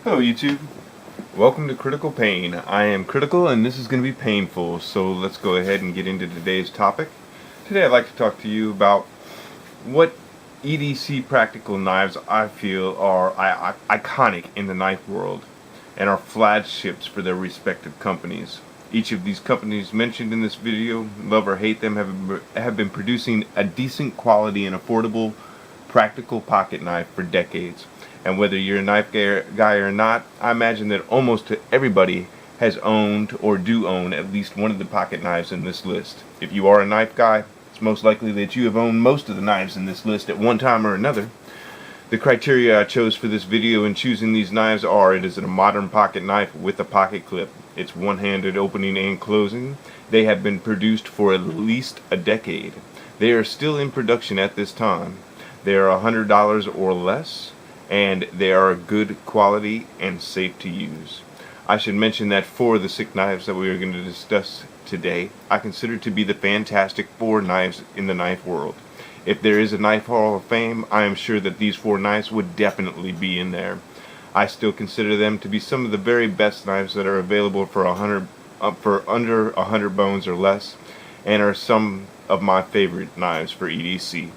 Hello YouTube, welcome to Critical Pain. I am Critical and this is going to be painful, so let's go ahead and get into today's topic. Today I'd like to talk to you about what EDC practical knives I feel are iconic in the knife world and are flagships for their respective companies. Each of these companies mentioned in this video, love or hate them, have been producing a decent quality and affordable practical pocket knife for decades. And whether you're a knife guy or not, I imagine that almost everybody has owned or do own at least one of the pocket knives in this list. If you are a knife guy, it's most likely that you have owned most of the knives in this list at one time or another. The criteria I chose for this video in choosing these knives are: it is a modern pocket knife with a pocket clip. It's one-handed opening and closing. They have been produced for at least a decade. They are still in production at this time. They are $100 or less, and they are good quality and safe to use. I should mention that 4 of the 6 knives that we are going to discuss today I consider to be the fantastic 4 knives in the knife world. If there is a Knife Hall of Fame, I am sure that these 4 knives would definitely be in there. I still consider them to be some of the very best knives that are available for under 100 bones or less, and are some of my favorite knives for EDC.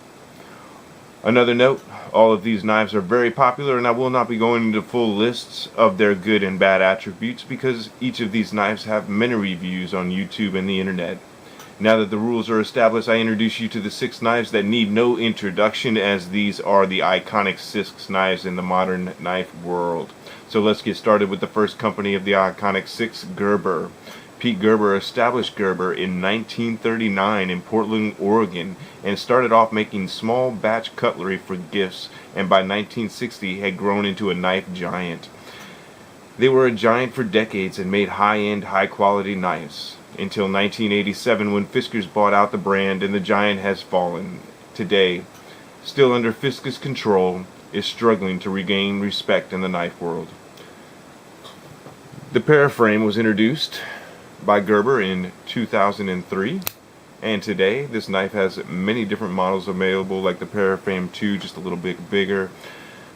Another note, all of these knives are very popular, and I will not be going into full lists of their good and bad attributes because each of these knives have many reviews on YouTube and the internet. Now that the rules are established, I introduce you to the 6 knives that need no introduction, as these are the iconic 6 knives in the modern knife world. So let's get started with the first company of the iconic 6, Gerber. Pete Gerber established Gerber in 1939 in Portland, Oregon, and started off making small batch cutlery for gifts, and by 1960 had grown into a knife giant. They were a giant for decades and made high-end, high-quality knives, until 1987 when Fiskars bought out the brand, and the giant has fallen. Today, still under Fiskars' control, is struggling to regain respect in the knife world. The Paraframe was introduced by Gerber in 2003, and today this knife has many different models available, like the Paraframe 2, just a little bit bigger,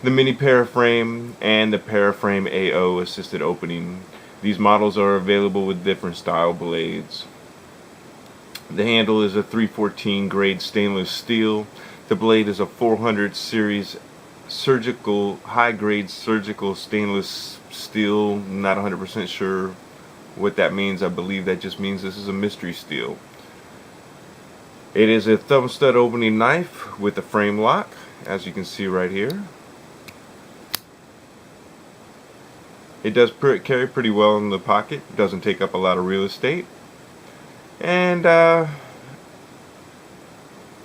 the Mini Paraframe, and the Paraframe AO assisted opening. These models are available with different style blades. The handle is a 314 grade stainless steel. The blade is a 400 series surgical, high grade surgical stainless steel. Not 100% sure what that means. I believe that just means this is a mystery steel. It is a thumb stud opening knife with a frame lock, as you can see right here. It does carry pretty well in the pocket. It doesn't take up a lot of real estate, and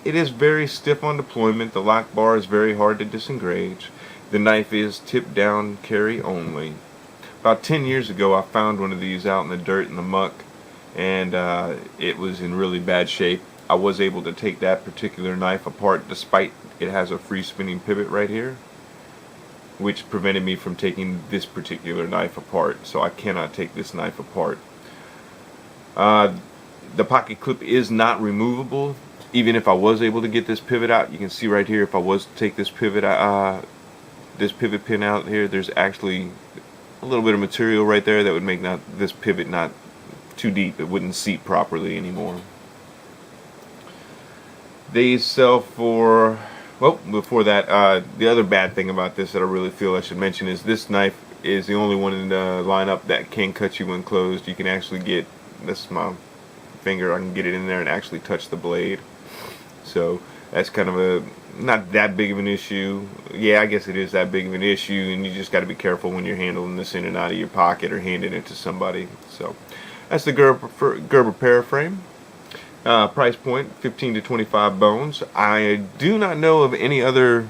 it is very stiff on deployment. The lock bar is very hard to disengage. The knife is tip down carry only. About 10 years ago I found one of these out in the dirt and the muck, and it was in really bad shape. I was able to take that particular knife apart, despite it has a free spinning pivot right here, which prevented me from taking this particular knife apart. So I cannot take this knife apart. The pocket clip is not removable. Even if I was able to get this pivot out, you can see right here, if I was to take this pivot pin out here, there's actually a little bit of material right there that would make this pivot not too deep. It wouldn't seat properly anymore. They sell for, well, before that, the other bad thing about this that I really feel I should mention is this knife is the only one in the lineup that can cut you when closed. You can actually get, this is my finger, I can get it in there and actually touch the blade. So that's kind of a, not that big of an issue. Yeah, I guess it is that big of an issue, and you just got to be careful when you're handling this in and out of your pocket or handing it to somebody. So that's the Gerber Paraframe. Price point 15 to 25 bones. I do not know of any other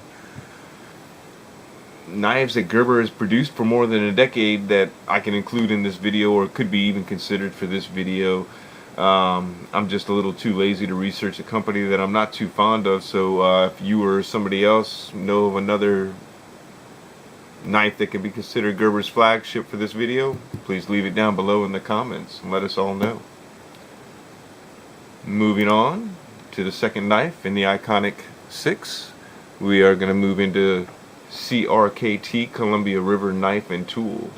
knives that Gerber has produced for more than a decade that I can include in this video, or could be even considered for this video. I'm just a little too lazy to research a company that I'm not too fond of. So if you or somebody else know of another knife that can be considered Gerber's flagship for this video, please leave it down below in the comments and let us all know. Moving on to the second knife in the iconic 6, we are going to move into CRKT, Columbia River Knife and Tool.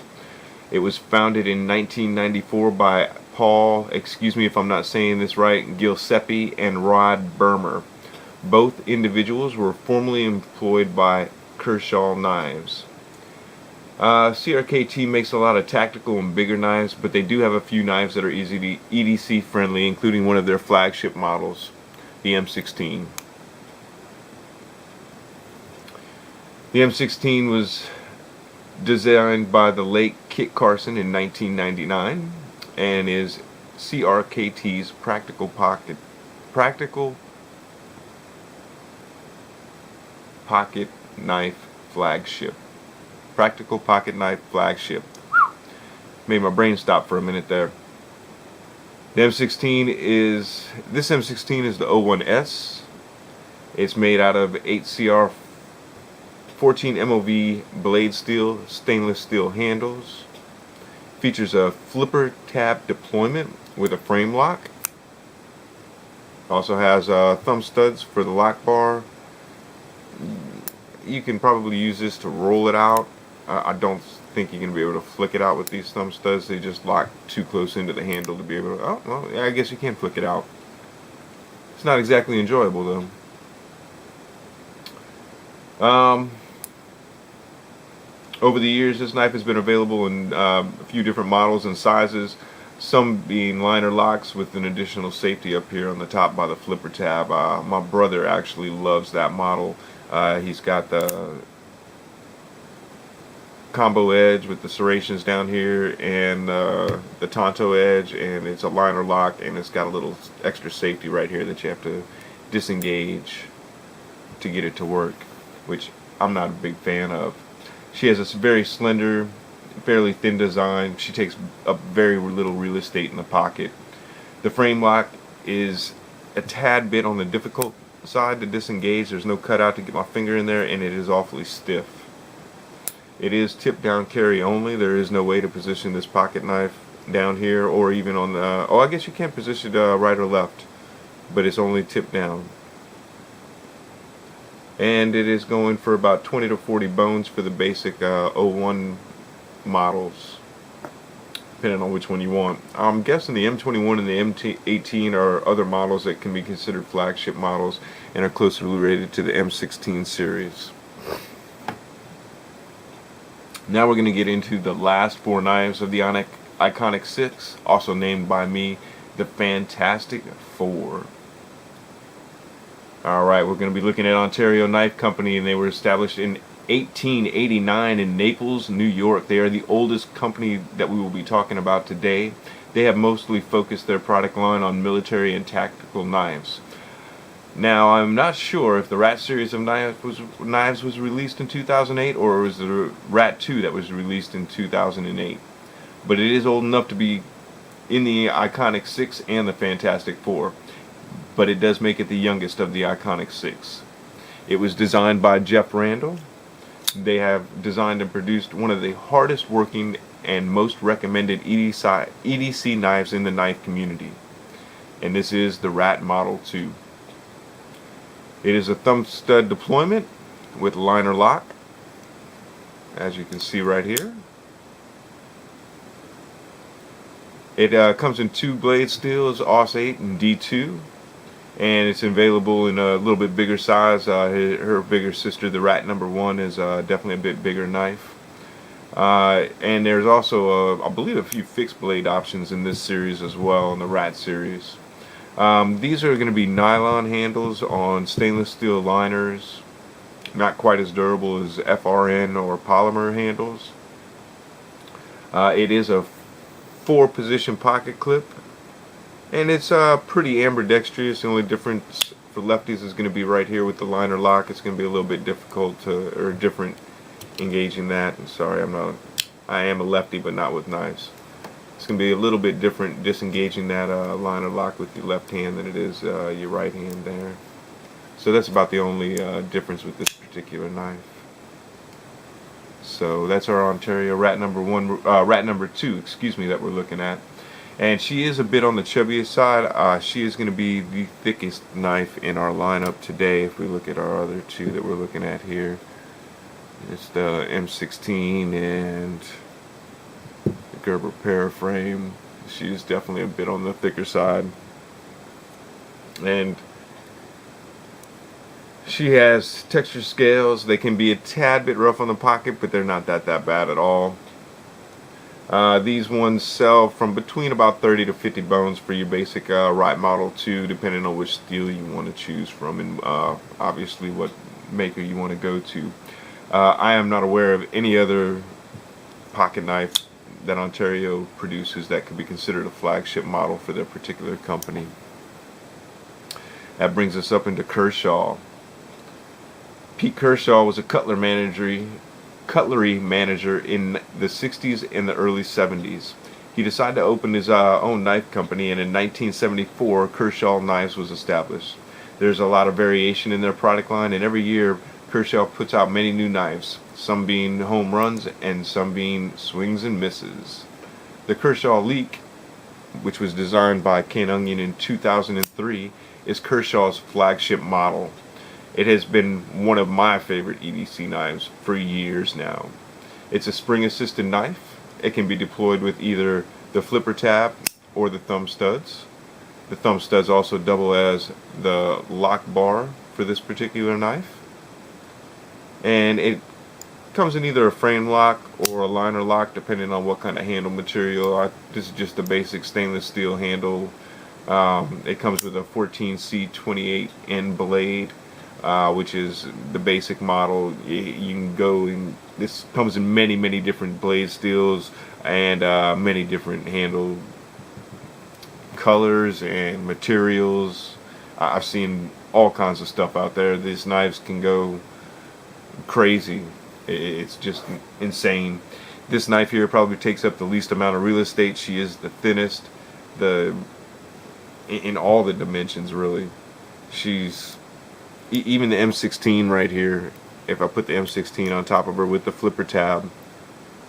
It was founded in 1994 by Paul, excuse me if I'm not saying this right, Giuseppe and Rod Burmer. Both individuals were formerly employed by Kershaw Knives. CRKT makes a lot of tactical and bigger knives, but they do have a few knives that are easy EDC friendly, including one of their flagship models, the M16. The M16 was designed by the late Kit Carson in 1999 and is CRKT's practical pocket knife flagship. Practical pocket knife flagship. Made my brain stop for a minute there. This M16 is the 01S. It's made out of 8CR 14 MOV blade steel, stainless steel handles. Features a flipper tab deployment with a frame lock. Also has thumb studs for the lock bar. You can probably use this to roll it out. I don't think you're going to be able to flick it out with these thumb studs. They just lock too close into the handle to be able to... Oh, well, yeah, I guess you can flick it out. It's not exactly enjoyable, though. Over the years, this knife has been available in a few different models and sizes, some being liner locks with an additional safety up here on the top by the flipper tab. My brother actually loves that model. He's got the combo edge with the serrations down here and the Tonto edge, and it's a liner lock, and it's got a little extra safety right here that you have to disengage to get it to work, which I'm not a big fan of. She has this very slender, fairly thin design. She takes up very little real estate in the pocket. The frame lock is a tad bit on the difficult side to disengage. There's no cutout to get my finger in there, and it is awfully stiff. It is tip down carry only. There is no way to position this pocket knife down here or even on the... oh, I guess you can position it right or left, but it's only tip down. And it is going for about 20 to 40 bones for the basic 01 models, depending on which one you want. I'm guessing the M21 and the M18 are other models that can be considered flagship models and are closely related to the M16 series. Now we're going to get into the last four knives of the Iconic 6, also named by me the Fantastic Four. Alright, we're going to be looking at Ontario Knife Company, and they were established in 1889 in Naples, New York. They are the oldest company that we will be talking about today. They have mostly focused their product line on military and tactical knives. Now, I'm not sure if the Rat series of knives was released in 2008 or it was the Rat 2 that was released in 2008. But it is old enough to be in the Iconic 6 and the Fantastic 4. But it does make it the youngest of the Iconic 6. It was designed by Jeff Randall. They have designed and produced one of the hardest working and most recommended EDC knives in the knife community. And this is the Rat Model 2. It is a thumb stud deployment with liner lock, as you can see right here. It comes in two blade steels, AUS 8 and D2, and it's available in a little bit bigger size. Her bigger sister, the Rat number 1, is definitely a bit bigger knife. And there's also, I believe, a few fixed blade options in this series as well, in the Rat series. These are going to be nylon handles on stainless steel liners, not quite as durable as FRN or polymer handles. It is a 4-position pocket clip, and it's pretty ambidextrous. The only difference for lefties is going to be right here with the liner lock. It's going to be a little bit difficult or different engaging that. And sorry, I am a lefty, but not with knives. It's going to be a little bit different disengaging that liner lock with your left hand than it is your right hand there. So that's about the only difference with this particular knife. So that's our Ontario Rat number 2, excuse me, that we're looking at. And she is a bit on the chubbiest side. She is going to be the thickest knife in our lineup today if we look at our other two that we're looking at here. It's the M16 and the Gerber paraframe. She's definitely a bit on the thicker side. And she has texture scales. They can be a tad bit rough on the pocket, but they're not that bad at all. These ones sell from between about 30 to 50 bones for your basic right model too, depending on which steel you want to choose from, and obviously what maker you want to go to. I am not aware of any other pocket knife that Ontario produces that could be considered a flagship model for their particular company. That brings us up into Kershaw. Pete Kershaw was a cutlery manager in the 60s and the early 70s. He decided to open his own knife company, and in 1974 Kershaw Knives was established. There's a lot of variation in their product line, and every year Kershaw puts out many new knives, some being home runs and some being swings and misses. The Kershaw Leek, which was designed by Ken Onion in 2003, is Kershaw's flagship model. It has been one of my favorite EDC knives for years now. It's a spring-assisted knife. It can be deployed with either the flipper tab or the thumb studs. The thumb studs also double as the lock bar for this particular knife. And it comes in either a frame lock or a liner lock, depending on what kind of handle material. This is just a basic stainless steel handle. It comes with a 14C28N blade, which is the basic model. You can go in. This comes in many different blade steels and many different handle colors and materials. I've seen all kinds of stuff out there. These knives can go crazy. It's just insane. This knife here probably takes up the least amount of real estate. She is the thinnest, in all the dimensions really. She's even the M16 right here. If I put the M16 on top of her with the flipper tab,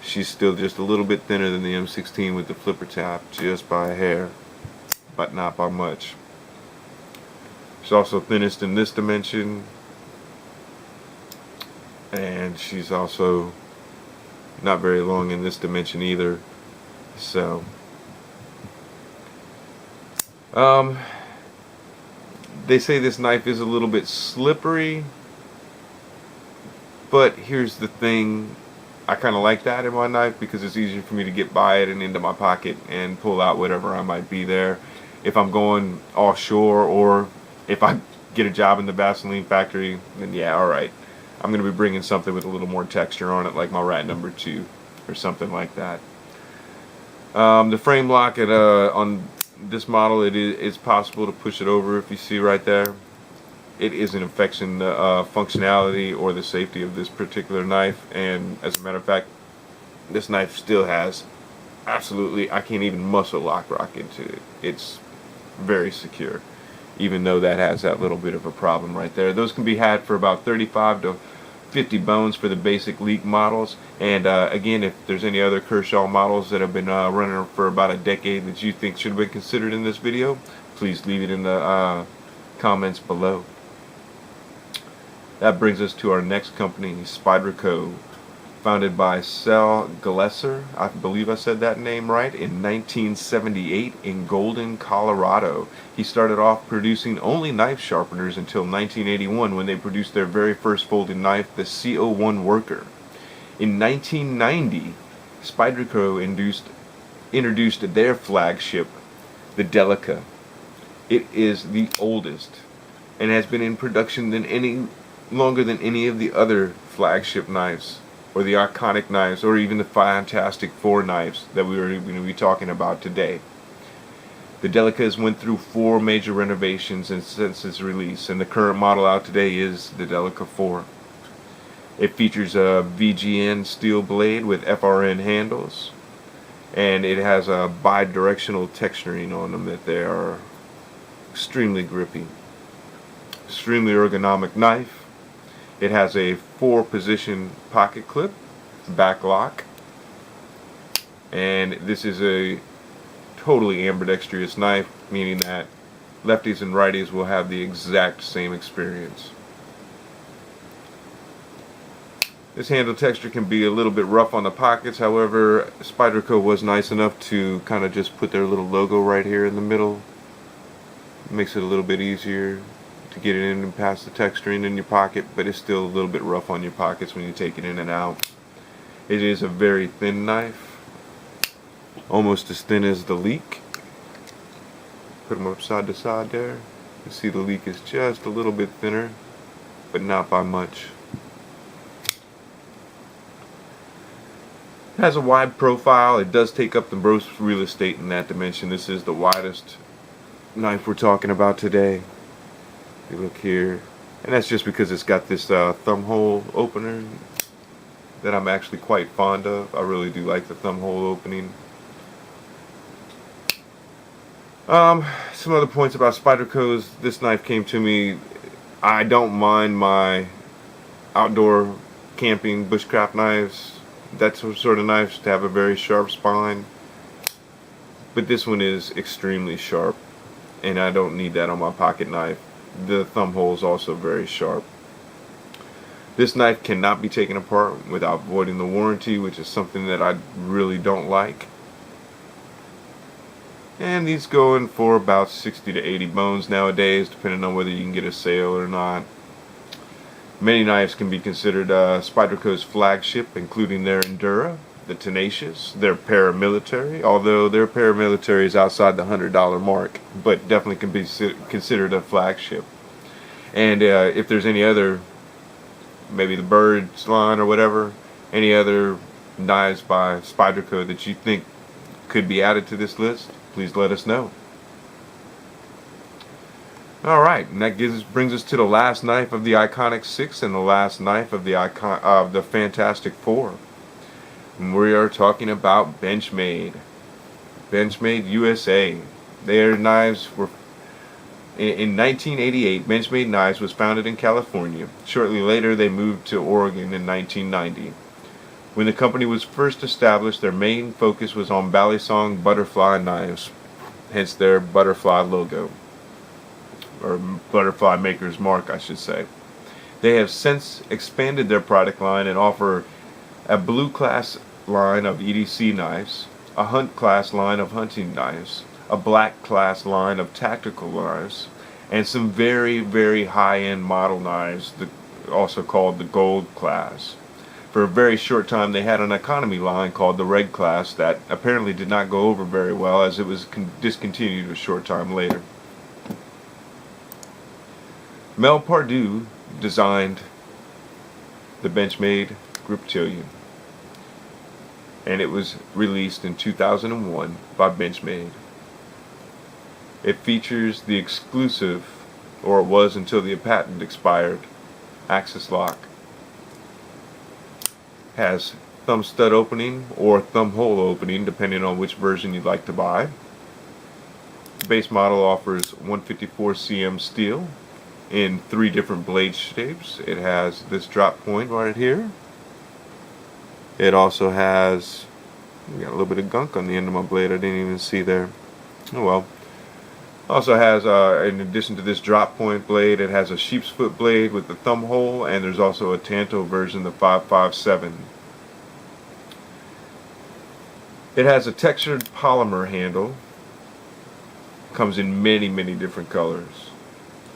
she's still just a little bit thinner than the M16 with the flipper tab, just by a hair, but not by much. She's also thinnest in this dimension, and she's also not very long in this dimension either. So they say this knife is a little bit slippery, but here's the thing, I kind of like that in my knife because it's easier for me to get by it and into my pocket and pull out whatever I might be there. If I'm going offshore, or if I get a job in the Vaseline factory, then yeah, alright, I'm going to be bringing something with a little more texture on it, like my Rat number 2 or something like that. The frame lock on this model, it's possible to push it over, if you see right there. It isn't affecting the functionality or the safety of this particular knife, and as a matter of fact, this knife still has absolutely, I can't even muscle lock rock into it. It's very secure, even though that has that little bit of a problem right there. Those can be had for about 35 to 50 bones for the basic Leek models. And again, if there's any other Kershaw models that have been running for about a decade that you think should have been considered in this video, please leave it in the comments below. That brings us to our next company, Spyderco, founded by Sal Glesser, I believe I said that name right, in 1978 in Golden, Colorado. He started off producing only knife sharpeners until 1981, when they produced their very first folding knife, the CO1 Worker. In 1990, Spyderco introduced their flagship, the Delica. It is the oldest and has been in production longer than any of the other flagship knives, or the iconic knives, or even the Fantastic Four knives that we are going to be talking about today. The Delica has went through 4 major renovations since its release, and the current model out today is the Delica 4. It features a VGN steel blade with FRN handles, and it has a bi-directional texturing on them that they are extremely grippy. Extremely ergonomic knife. It has a 4-position pocket clip, back lock, and this is a totally ambidextrous knife, meaning that lefties and righties will have the exact same experience. This handle texture can be a little bit rough on the pockets. However, Spyderco was nice enough to kind of just put their little logo right here in the middle. It makes it a little bit easier to get it in and pass the texturing in your pocket, but it's still a little bit rough on your pockets when you take it in and out. It is a very thin knife, almost as thin as the leak. Put them up side to side there. You see the leak is just a little bit thinner, but not by much. It has a wide profile. It does take up the most real estate in that dimension. This is the widest knife we're talking about today. You look here, and that's just because it's got this thumb hole opener that I'm actually quite fond of. I really do like the thumb hole opening. Some other points about Spyderco's. This knife came to me. I don't mind my outdoor camping bushcraft knives. That sort of knives to have a very sharp spine, but this one is extremely sharp, and I don't need that on my pocket knife. The thumb hole is also very sharp. This knife cannot be taken apart without voiding the warranty, which is something that I really don't like. And these go in for about 60 to 80 bones nowadays, depending on whether you can get a sale or not. Many knives can be considered Spyderco's flagship, including their Endura, the Tenacious, their paramilitary, although their paramilitary is outside the $100 mark, but definitely can be considered a flagship. And if there's any other, maybe the Birds line or whatever, any other knives by Spyderco that you think could be added to this list, please let us know. Alright, and that brings us to the last knife of the Iconic 6 and the last knife of the Fantastic 4. And we are talking about Benchmade. Benchmade USA. Their knives were in 1988. Benchmade Knives was founded in California. Shortly later, they moved to Oregon in 1990. When the company was first established, their main focus was on Balisong butterfly knives, hence their butterfly logo, or butterfly maker's mark, I should say. They have since expanded their product line and offer a blue class line of EDC knives, a hunt class line of hunting knives, a black class line of tactical knives, and some very, very high-end model knives, also called the gold class. For a very short time they had an economy line called the red class that apparently did not go over very well, as it was discontinued a short time later. Mel Pardue designed the Benchmade Griptillion, and it was released in 2001 by Benchmade. It features the exclusive, or it was until the patent expired, axis lock. Has thumb stud opening or thumb hole opening, depending on which version you'd like to buy. The base model offers 154 cm steel in 3 different blade shapes. It has this drop point right here. It also has, got a little bit of gunk on the end of my blade I didn't even see there. Oh well. Also has, in addition to this drop point blade, it has a sheep's foot blade with the thumb hole, and there's also a Tanto version, the 557. It has a textured polymer handle. Comes in many, many different colors.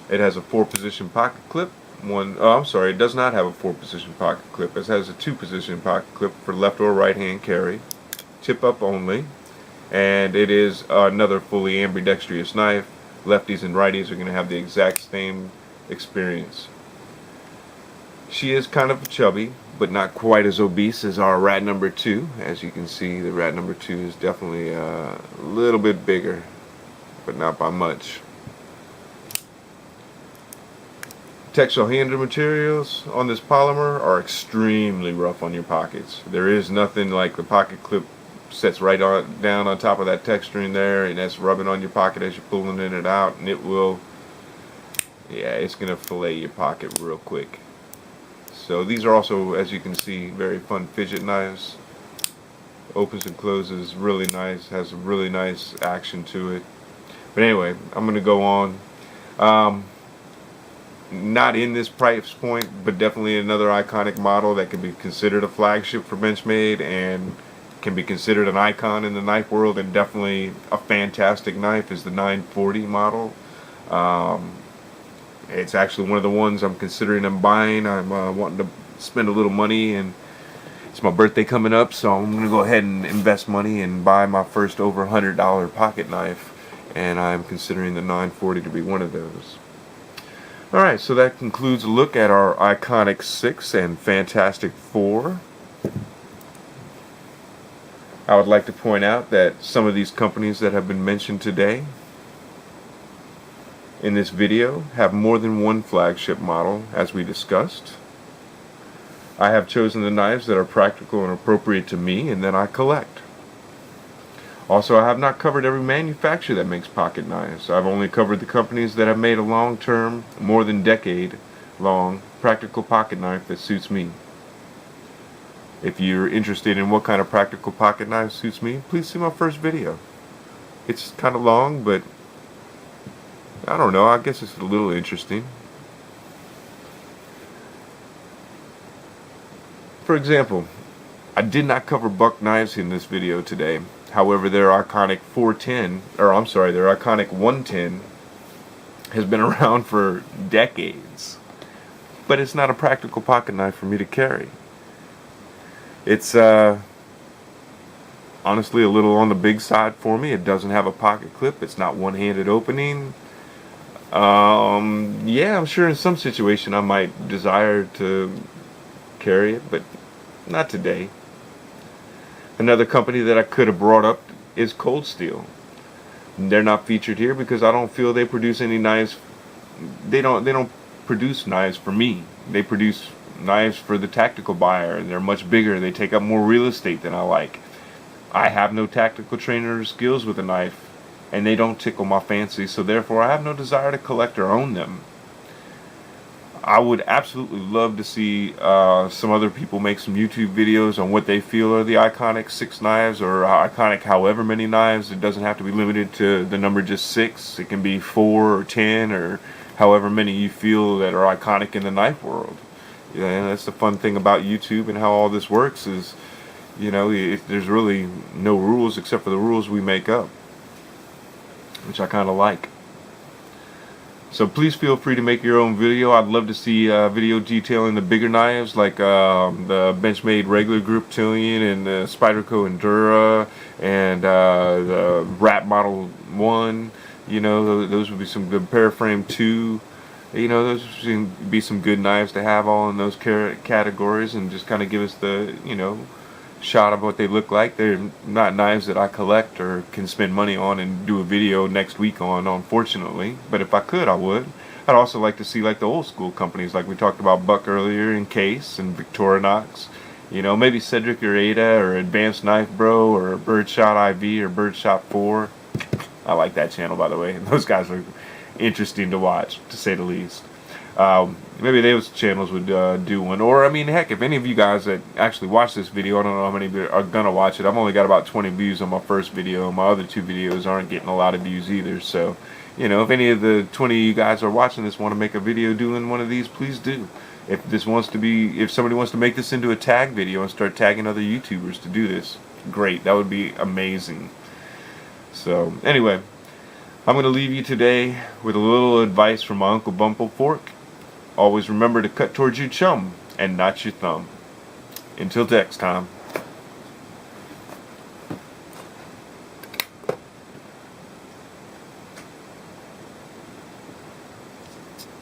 It has a 4-position pocket clip. It does not have a 4-position pocket clip. It has a 2-position pocket clip for left or right hand carry. Tip up only. And it is another fully ambidextrous knife. Lefties and righties are going to have the exact same experience. She is kind of chubby, but not quite as obese as our rat number 2. As you can see, the rat number 2 is definitely a little bit bigger, but not by much. Textile handle materials on this polymer are extremely rough on your pockets. There is nothing like the pocket clip sets right down on top of that texturing there, and that's rubbing on your pocket as you're pulling in and out, and it will, it's going to fillet your pocket real quick. So these are also, as you can see, very fun fidget knives. Opens and closes really nice, has a really nice action to it. But anyway, I'm going to go on. not in this price point, but definitely another iconic model that can be considered a flagship for Benchmade and can be considered an icon in the knife world, and definitely a fantastic knife is the 940 model. It's actually one of the ones I'm considering buying. I'm wanting to spend a little money, and it's my birthday coming up, so I'm going to go ahead and invest money and buy my first over $100 pocket knife, and I'm considering the 940 to be one of those. Alright, so that concludes a look at our iconic 6 and fantastic 4. I would like to point out that some of these companies that have been mentioned today in this video have more than one flagship model, as we discussed. I have chosen the knives that are practical and appropriate to me and that I collect. Also, I have not covered every manufacturer that makes pocket knives. I've only covered the companies that have made a long-term, more than decade-long practical pocket knife that suits me. If you're interested in what kind of practical pocket knife suits me, please see my first video. It's kind of long, but I don't know, I guess it's a little interesting. For example, I did not cover buck knives in this video today. However, their iconic 110 has been around for decades. But it's not a practical pocket knife for me to carry. It's honestly a little on the big side for me. It doesn't have a pocket clip. It's not one-handed opening. Yeah, I'm sure in some situation I might desire to carry it, but not today. Another company that I could have brought up is Cold Steel. They're not featured here because I don't feel they produce any knives. They don't produce knives for me. They produce knives for the tactical buyer. They're much bigger. They take up more real estate than I like. I have no tactical training skills with a knife, and they don't tickle my fancy, so therefore I have no desire to collect or own them. I would absolutely love to see some other people make some YouTube videos on what they feel are the iconic 6 knives, or iconic however many knives. It doesn't have to be limited to the number just 6. It can be 4 or 10 or however many you feel that are iconic in the knife world. Yeah, and that's the fun thing about YouTube and how all this works is, you know, there's really no rules except for the rules we make up, which I kind of like. So please feel free to make your own video. I'd love to see video detailing the bigger knives, like the Benchmade regular Griptillion and the Spyderco Endura and the Rat Model 1. You know, those would be some good Paraframe 2. You know, those would be some good knives to have all in those categories, and just kind of give us the, you know, shot of what they look like. They're not knives that I collect or can spend money on and do a video next week on, unfortunately. But if I could, I would. I'd also like to see like the old school companies, like we talked about Buck earlier, in Case and Victorinox. You know, maybe Cedric or Ada or Advanced Knife Bro or Birdshot IV or Birdshot IV. I like that channel, by the way. Those guys are interesting to watch, to say the least. Maybe those channels would do one. Or, I mean, heck, if any of you guys that actually watch this video, I don't know how many are going to watch it. I've only got about 20 views on my first video. My other 2 videos aren't getting a lot of views either. So, you know, if any of the 20 of you guys are watching this want to make a video doing one of these, please do. If somebody wants to make this into a tag video and start tagging other YouTubers to do this, great. That would be amazing. So, anyway, I'm going to leave you today with a little advice from my Uncle Bumple Fork. Always remember to cut towards your chum and not your thumb. Until next time.